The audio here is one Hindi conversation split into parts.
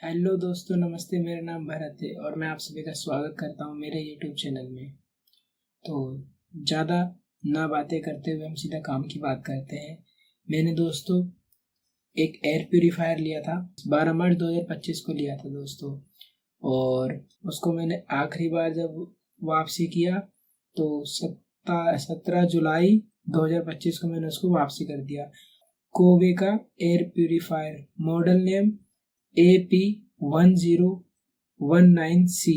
हेलो दोस्तों, नमस्ते। मेरा नाम भरत है और मैं आप सभी का स्वागत करता हूँ मेरे यूट्यूब चैनल में। तो ज़्यादा ना बातें करते हुए हम सीधा काम की बात करते हैं। मैंने दोस्तों एक एयर प्यूरीफायर लिया था, 12 मार्च 2025 को लिया था दोस्तों। और उसको मैंने आखिरी बार जब वापसी किया तो 17 जुलाई 2025 को मैंने उसको वापसी कर दिया। कोवे का air purifier, model name AP1019C,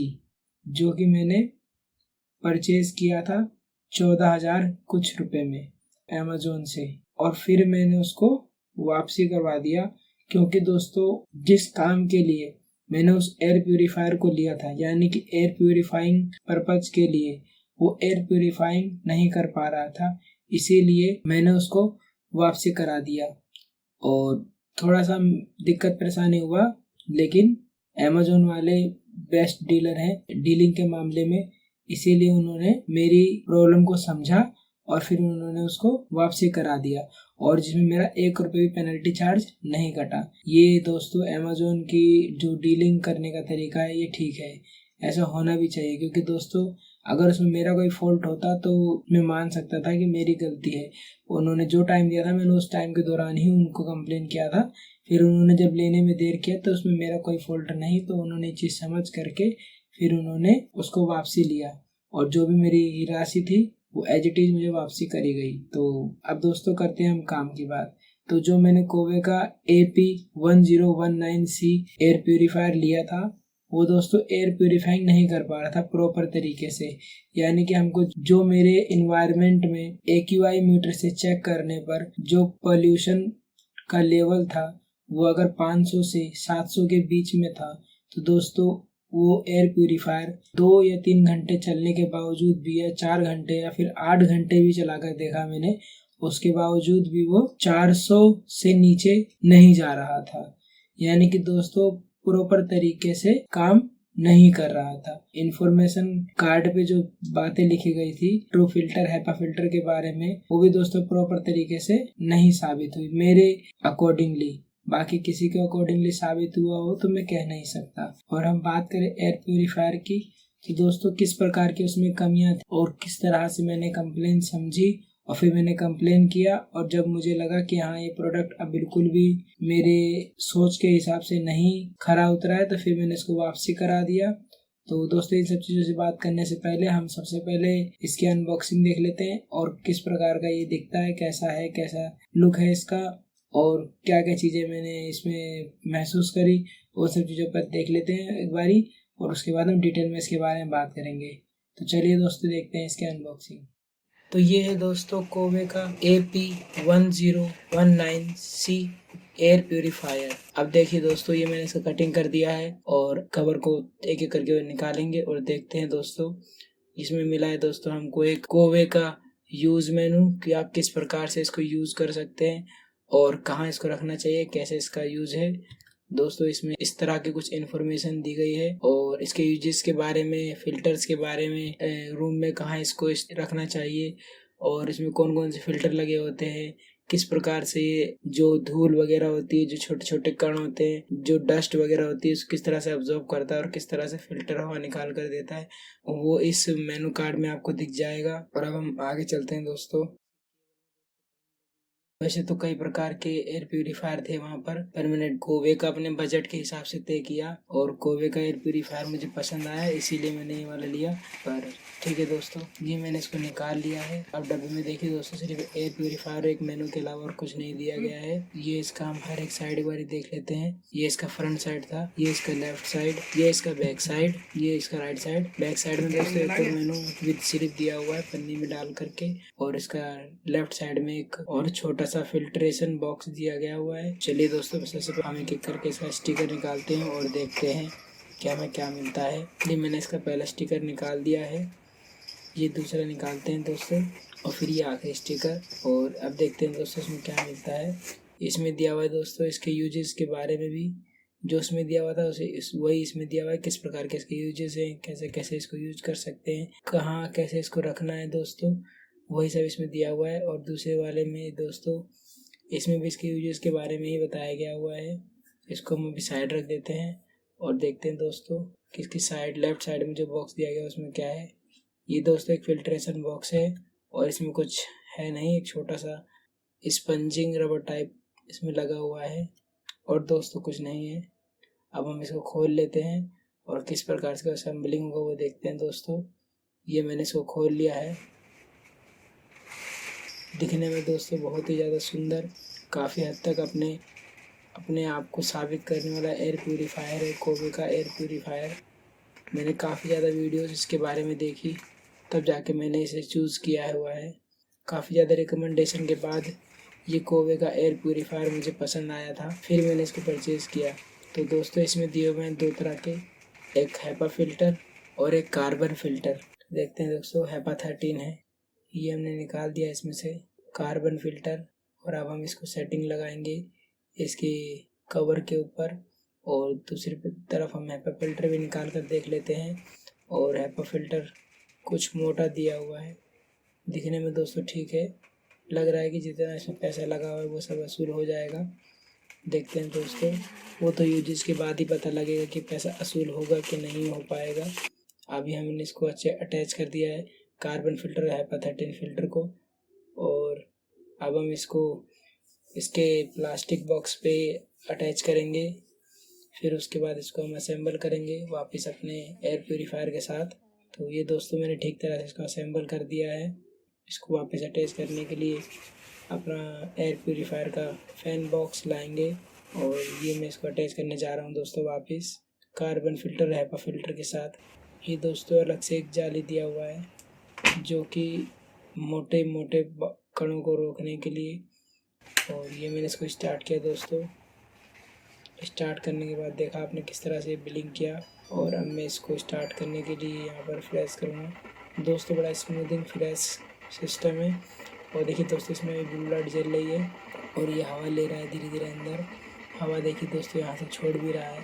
जो कि मैंने परचेज किया था 14,000 कुछ रुपए में अमेजोन से। और फिर मैंने उसको वापसी करवा दिया, क्योंकि दोस्तों जिस काम के लिए मैंने उस एयर प्यूरीफायर को लिया था, यानी कि एयर प्यूरीफाइंग पर्पज के लिए, वो एयर प्यूरीफाइंग नहीं कर पा रहा था, इसीलिए मैंने उसको वापसी करा दिया। और थोड़ा सा दिक्कत परेशानी हुआ, लेकिन अमेजोन वाले बेस्ट डीलर हैं डीलिंग के मामले में, इसीलिए उन्होंने मेरी प्रॉब्लम को समझा और फिर उन्होंने उसको वापसी करा दिया, और जिसमें मेरा 1 रुपये भी पेनल्टी चार्ज नहीं कटा। ये दोस्तों अमेजोन की जो डीलिंग करने का तरीका है, ये ठीक है, ऐसा होना भी चाहिए। क्योंकि दोस्तों अगर उसमें मेरा कोई फॉल्ट होता तो मैं मान सकता था कि मेरी गलती है। उन्होंने जो टाइम दिया था, मैंने उस टाइम के दौरान ही उनको कंप्लेन किया था। फिर उन्होंने जब लेने में देर किया तो उसमें मेरा कोई फॉल्ट नहीं, तो उन्होंने चीज़ समझ करके फिर उन्होंने उसको वापसी लिया, और जो भी मेरी राशि थी वो एज इट इज़ मुझे वापसी करी गई। तो अब दोस्तों करते हैं हम काम की बात। तो जो मैंने कोवे का AP1019C एयर प्यूरीफायर लिया था, वो दोस्तों एयर प्यूरीफाइंग नहीं कर पा रहा था प्रॉपर तरीके से। यानी कि हमको जो मेरे इन्वायरमेंट में AQI मीटर से चेक करने पर जो पोल्यूशन का लेवल था, वो अगर 500 से 700 के बीच में था, तो दोस्तों वो एयर प्यूरीफायर 2 या 3 घंटे चलने के बावजूद भी, या 4 घंटे या फिर 8 घंटे भी चलाकर देखा मैंने, उसके बावजूद भी वो 400 से नीचे नहीं जा रहा था। यानी कि दोस्तों प्रॉपर तरीके से काम नहीं कर रहा था। इंफॉर्मेशन कार्ड पे जो बातें लिखी गई थी ट्रू फिल्टर, हैपा फिल्टर के बारे में, वो भी दोस्तों प्रॉपर तरीके से नहीं साबित हुई मेरे अकॉर्डिंगली। बाकी किसी के अकॉर्डिंगली साबित हुआ हो तो मैं कह नहीं सकता। और हम बात करें एयर प्यूरीफायर की, तो दोस्तों किस प्रकार की उसमें कमियां थी और किस तरह से मैंने कंप्लेन समझी, और फिर मैंने कंप्लेन किया, और जब मुझे लगा कि हाँ ये प्रोडक्ट अब बिल्कुल भी मेरे सोच के हिसाब से नहीं खरा उतरा है, तो फिर मैंने इसको वापसी करा दिया। तो दोस्तों इन सब चीज़ों से बात करने से पहले हम सबसे पहले इसकी अनबॉक्सिंग देख लेते हैं, और किस प्रकार का ये दिखता है, कैसा लुक है इसका, और क्या क्या चीज़ें मैंने इसमें महसूस करी, वो सब चीज़ों पर देख लेते हैं एक बारी, और उसके बाद हम डिटेल में इसके बारे में बात करेंगे। तो चलिए दोस्तों देखते हैं इसके अनबॉक्सिंग। तो ये है दोस्तों कोवे का AP1019C एयर प्यूरीफायर। अब देखिए दोस्तों, ये मैंने इसका कटिंग कर दिया है, और कवर को एक एक करके निकालेंगे और देखते हैं दोस्तों। इसमें मिला है दोस्तों हमको एक कोवे का यूज़ मेनू, कि आप किस प्रकार से इसको यूज़ कर सकते हैं और कहाँ इसको रखना चाहिए, कैसे इसका यूज़ है। दोस्तों इसमें इस तरह की कुछ इन्फॉर्मेशन दी गई है, और इसके यूजेस के बारे में, फिल्टर्स के बारे में, रूम में कहाँ इसको रखना चाहिए, और इसमें कौन कौन से फिल्टर लगे होते हैं, किस प्रकार से ये जो धूल वगैरह होती है, जो छोटे छोटे कण होते हैं, जो डस्ट वगैरह होती है, उसको किस तरह से ऑब्जॉर्व करता है और किस तरह से फिल्टर हवा निकाल कर देता है, वो इस मेनू कार्ड में आपको दिख जाएगा। और अब हम आगे चलते हैं दोस्तों। वैसे तो कई प्रकार के एयर प्यूरीफायर थे वहाँ पर मैंने कोवे का अपने बजट के हिसाब से तय किया, और कोवे का एयर प्यूरीफायर मुझे पसंद आया, इसीलिए मैंने ये वाला लिया। पर ठीक है दोस्तों, ये मैंने इसको निकाल लिया है। अब डब्बे में देखिए दोस्तों, सिर्फ एयर प्यूरीफायर एक मेनू के अलावा और कुछ नहीं दिया गया है। ये इसका हम हर एक साइड एक बार देख लेते हैं। ये इसका फ्रंट साइड था, ये इसका लेफ्ट साइड, ये इसका बैक साइड, ये इसका राइट साइड। बैक साइड में दोस्तों एक और मेनू विद सिर्फ दिया हुआ है पन्नी में डाल करके, और इसका लेफ्ट साइड में एक और छोटा सा फिल्ट्रेशन बॉक्स दिया गया हुआ है। चलिए दोस्तों, सबसे पहले हम एक एक करके इसका स्टिकर निकालते हैं और देखते हैं क्या मिलता है। ये मैंने इसका पहला स्टिकर निकाल दिया है, ये दूसरा निकालते हैं दोस्तों, और फिर ये आखिरी स्टिकर। और अब देखते हैं दोस्तों इसमें क्या मिलता है। इसमें दिया हुआ है दोस्तों इसके यूजेस के बारे में भी, जो उसमें दिया हुआ था उसे वही इसमें दिया हुआ है, किस प्रकार के इसके यूजेस हैं, कैसे कैसे इसको यूज कर सकते हैं, कहाँ कैसे इसको रखना है दोस्तों, वही सब इसमें दिया हुआ है। और दूसरे वाले में दोस्तों इसमें भी इसके यूजेस के बारे में ही बताया गया हुआ है। इसको हम अभी साइड रख देते हैं, और देखते हैं दोस्तों किसकी साइड, लेफ्ट साइड में जो बॉक्स दिया गया उसमें क्या है। ये दोस्तों एक फिल्ट्रेशन बॉक्स है और इसमें कुछ है नहीं, एक छोटा सा स्पंजिंग रबर टाइप इसमें लगा हुआ है और दोस्तों कुछ नहीं है। अब हम इसको खोल लेते हैं और किस प्रकार से असेंबलिंग होगा वो देखते हैं दोस्तों। ये मैंने इसको खोल लिया है। दिखने में दोस्तों बहुत ही ज़्यादा सुंदर, काफ़ी हद तक अपने आप को साबित करने वाला एयर प्यूरीफायर है, कोवे का एयर प्यूरीफायर। मैंने काफ़ी ज़्यादा वीडियोस इसके बारे में देखी, तब जाके मैंने इसे चूज़ किया हुआ है। काफ़ी ज़्यादा रिकमेंडेशन के बाद ये कोवे का एयर प्यूरीफायर मुझे पसंद आया था, फिर मैंने इसको परचेज़ किया। तो दोस्तों इसमें दिए हुए हैं 2 तरह के, एक हैपा फ़िल्टर और एक कार्बन फ़िल्टर। देखते हैं दोस्तों, हैपा 13 है, ये हमने निकाल दिया इसमें से कार्बन फ़िल्टर। और अब हम इसको सेटिंग लगाएंगे इसके कवर के ऊपर, और दूसरी तरफ हम हैपा फ़िल्टर भी निकाल कर देख लेते हैं। और हैपा फ़िल्टर कुछ मोटा दिया हुआ है, दिखने में दोस्तों ठीक है। लग रहा है कि जितना इसमें पैसा लगा हुआ है वो सब वसूल हो जाएगा। देखते हैं दोस्तों, वो तो यूजेस के बाद ही पता लगेगा कि पैसा वसूल होगा कि नहीं हो पाएगा। अभी हमने इसको अच्छे अटैच कर दिया है कार्बन फ़िल्टर और हैपा 13 फ़िल्टर को। और अब हम इसको इसके प्लास्टिक बॉक्स पे अटैच करेंगे, फिर उसके बाद इसको हम असेंबल करेंगे वापस अपने एयर प्यूरीफायर के साथ। तो ये दोस्तों मैंने ठीक तरह से इसको असेंबल कर दिया है। इसको वापस अटैच करने के लिए अपना एयर प्यूरीफायर का फ़ैन बॉक्स लाएंगे और ये मैं इसको अटैच करने जा रहा हूँ दोस्तों वापस कार्बन फ़िल्टर हैपा फ़िल्टर के साथ। ये दोस्तों अलग से एक जाली दिया हुआ है जो कि मोटे मोटे कणों को रोकने के लिए। और ये मैंने इसको स्टार्ट किया दोस्तों। स्टार्ट करने के बाद देखा आपने किस तरह से ब्लिंक किया। और अब मैं इसको स्टार्ट करने के लिए यहाँ पर फ्लैश करूँगा दोस्तों। बड़ा स्मूथिंग फ्लैश सिस्टम है। और देखिए दोस्तों, इसमें ब्लू लाइट जल रही है और ये हवा ले रहा है धीरे धीरे अंदर। हवा देखिए दोस्तों यहाँ से छोड़ भी रहा है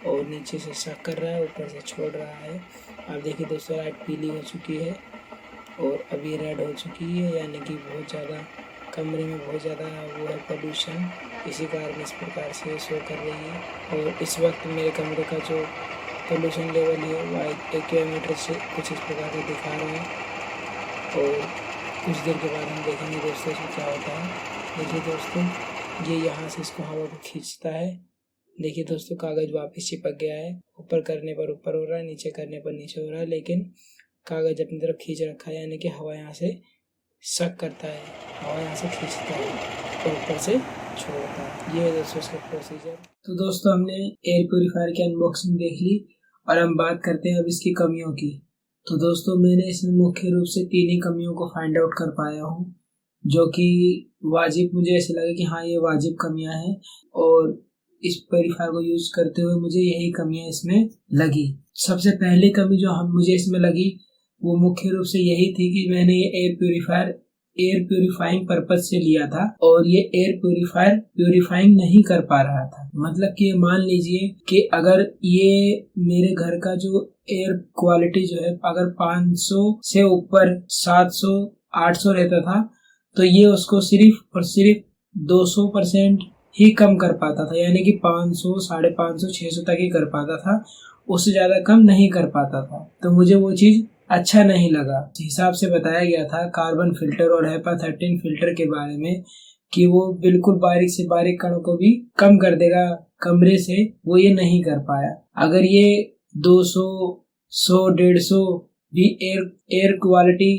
और नीचे से शक कर रहा है, ऊपर से छोड़ रहा है। अब देखिए दोस्तों, लाइट पीली हो चुकी है और अभी रेड हो चुकी है, यानी कि बहुत ज़्यादा कमरे में बहुत ज़्यादा वो है पोल्यूशन, इसी कारण इस प्रकार से शो कर रही है। और इस वक्त मेरे कमरे का जो पोल्यूशन लेवल है वो एक्यूमीटर से कुछ इस प्रकार से दिखा रहा है। और कुछ देर के बाद हम देखेंगे दोस्तों इसमें क्या होता है। देखिए दोस्तों, ये यहाँ से इसको हवा को खींचता है। देखिए दोस्तों, कागज़ वापस चिपक गया है। ऊपर करने पर ऊपर हो रहा है, नीचे करने पर नीचे हो रहा है, लेकिन कागज़ अपनी तरफ खींच रखा है, यानी कि हवा यहाँ से शक करता है, हवा यहाँ से खींचता है और ऊपर से छोड़ता है। ये है दोस्तों इसका प्रोसीजर। तो दोस्तों, हमने एयर प्यूरीफायर की अनबॉक्सिंग देख ली और हम बात करते हैं अब इसकी कमियों की। तो दोस्तों, मैंने इसमें मुख्य रूप से 3 ही कमियों को फाइंड आउट कर पाया हूँ, जो कि वाजिब मुझे ऐसे लगे कि हाँ ये वाजिब कमियां हैं। और इस प्यूरीफायर को यूज करते हुए मुझे यही कमियां इसमें लगी। सबसे पहली कमी जो मुझे इसमें लगी वो मुख्य रूप से यही थी कि मैंने ये air purifier air purifying purpose से लिया था और ये एयर प्यूरीफायर प्यूरीफाइंग नहीं कर पा रहा था। मतलब कि मान लीजिए कि अगर ये मेरे घर का जो एयर क्वालिटी जो है अगर 500 से ऊपर 700 800 रहता था, तो ये उसको सिर्फ और सिर्फ 200% ही कम कर पाता था, यानी कि 500 550 600 तक ही कर पाता था, उससे ज्यादा कम नहीं कर पाता था। तो मुझे वो चीज अच्छा नहीं लगा। हिसाब से बताया गया था कार्बन फिल्टर और हैपा 13 फिल्टर के बारे में कि वो बिल्कुल बारीक से बारीक कणों को भी कम कर देगा कमरे से, वो ये नहीं कर पाया। अगर ये 200 100 150 भी एयर क्वालिटी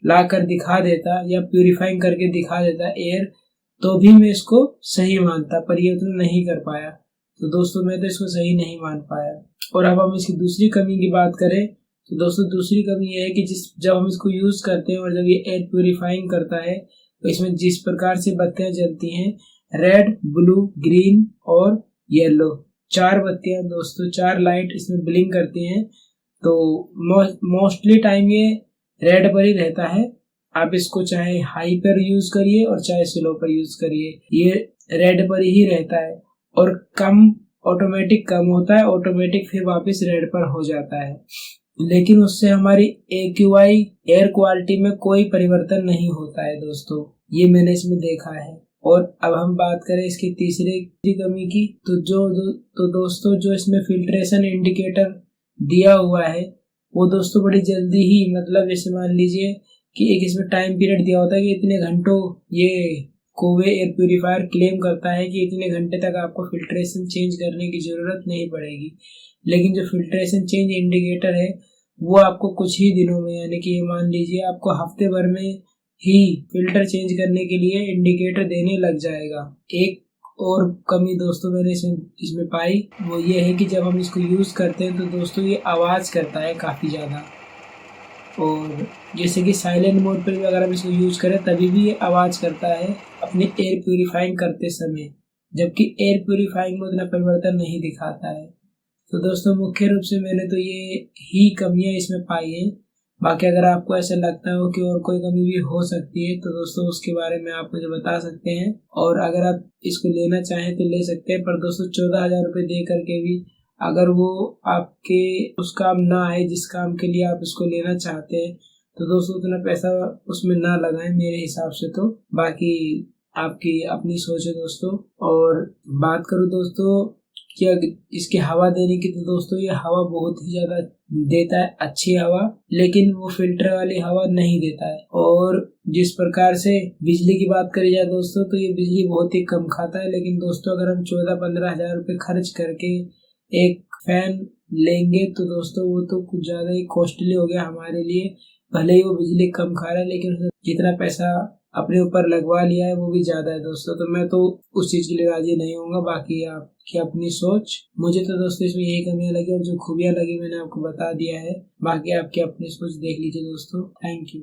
ला कर दिखा देता या प्यूरिफाइंग करके दिखा देता एयर, तो भी मैं इसको सही मानता, पर ये उतना नहीं कर पाया। तो दोस्तों, मैं तो इसको सही नहीं मान पाया। और अब हम इसकी दूसरी कमी की बात करें तो दोस्तों, दूसरी कमी ये है कि जब हम इसको यूज करते हैं और जब ये एयर प्यूरिफाइंग करता है तो इसमें जिस प्रकार से बत्तियां जलती हैं, रेड, ब्लू, ग्रीन और येलो, 4 बत्तियां दोस्तों, 4 लाइट इसमें ब्लिंक करती हैं। तो मोस्टली टाइम ये रेड पर ही रहता है। आप इसको चाहे हाई पर यूज करिए और चाहे स्लो पर यूज करिए, ये रेड पर ही रहता है। और ऑटोमेटिक कम होता है, ऑटोमेटिक फिर वापस रेड पर हो जाता है, लेकिन उससे हमारी AQI एयर क्वालिटी में कोई परिवर्तन नहीं होता है दोस्तों, ये मैंने इसमें देखा है। और अब हम बात करें इसकी तीसरी कमी की, तो दोस्तों जो इसमें फिल्ट्रेशन इंडिकेटर दिया हुआ है वो दोस्तों बड़ी जल्दी ही, मतलब जैसे मान लीजिए कि एक इसमें टाइम पीरियड दिया होता है कि इतने घंटों ये कोवे एयर प्यूरिफायर क्लेम करता है कि इतने घंटे तक आपको फिल्ट्रेशन चेंज करने की ज़रूरत नहीं पड़ेगी। लेकिन जो फिल्ट्रेशन चेंज इंडिकेटर है वो आपको कुछ ही दिनों में, यानी कि ये मान लीजिए आपको हफ्ते भर में ही फिल्टर चेंज करने के लिए इंडिकेटर देने लग जाएगा। एक और कमी दोस्तों मैंने इसमें पाई वो ये है कि जब हम इसको यूज़ करते हैं तो दोस्तों ये आवाज़ करता है काफ़ी ज़्यादा, और जैसे कि साइलेंट मोड पर भी अगर हम इसको यूज़ करें तभी भी ये आवाज़ करता है अपने एयर प्यूरिफाइंग करते समय, जबकि एयर प्यूरिफाइंग में उतना परिवर्तन नहीं दिखाता है। तो दोस्तों मुख्य रूप से मैंने तो ये ही कमियां इसमें पाई हैं। बाकी अगर आपको ऐसा लगता हो कि और कोई कमी भी हो सकती है तो दोस्तों उसके बारे में आप मुझे बता सकते हैं, और अगर आप इसको लेना चाहें तो ले सकते हैं। पर दोस्तों 14,000 रुपये दे करके भी अगर वो आपके उस काम ना आए जिस काम के लिए आप इसको लेना चाहते हैं तो दोस्तों उतना पैसा उसमें ना लगाएं मेरे हिसाब से। तो बाकी आपकी अपनी सोच है दोस्तों। और बात करूँ दोस्तों कि इसकी हवा देने की, तो दोस्तों ये हवा बहुत ही ज़्यादा देता है, अच्छी हवा, लेकिन वो फिल्टर वाली हवा नहीं देता है। और जिस प्रकार से बिजली की बात करी जाए दोस्तों तो ये बिजली बहुत ही कम खाता है। लेकिन दोस्तों अगर हम 14-15 हज़ार रुपये खर्च करके एक फैन लेंगे तो दोस्तों वो तो कुछ ज़्यादा ही कॉस्टली हो गया हमारे लिए। भले ही वो बिजली कम खा रहा है लेकिन जितना पैसा अपने ऊपर लगवा लिया है वो भी ज़्यादा है दोस्तों। तो मैं तो उस चीज़ के लिए राजी नहीं होऊंगा। बाकी आपकी अपनी सोच। मुझे तो दोस्तों इसमें यही कमियां लगी और जो खूबियां लगी मैंने आपको बता दिया है। बाकी आपकी अपनी सोच देख लीजिए दोस्तों। Thank you.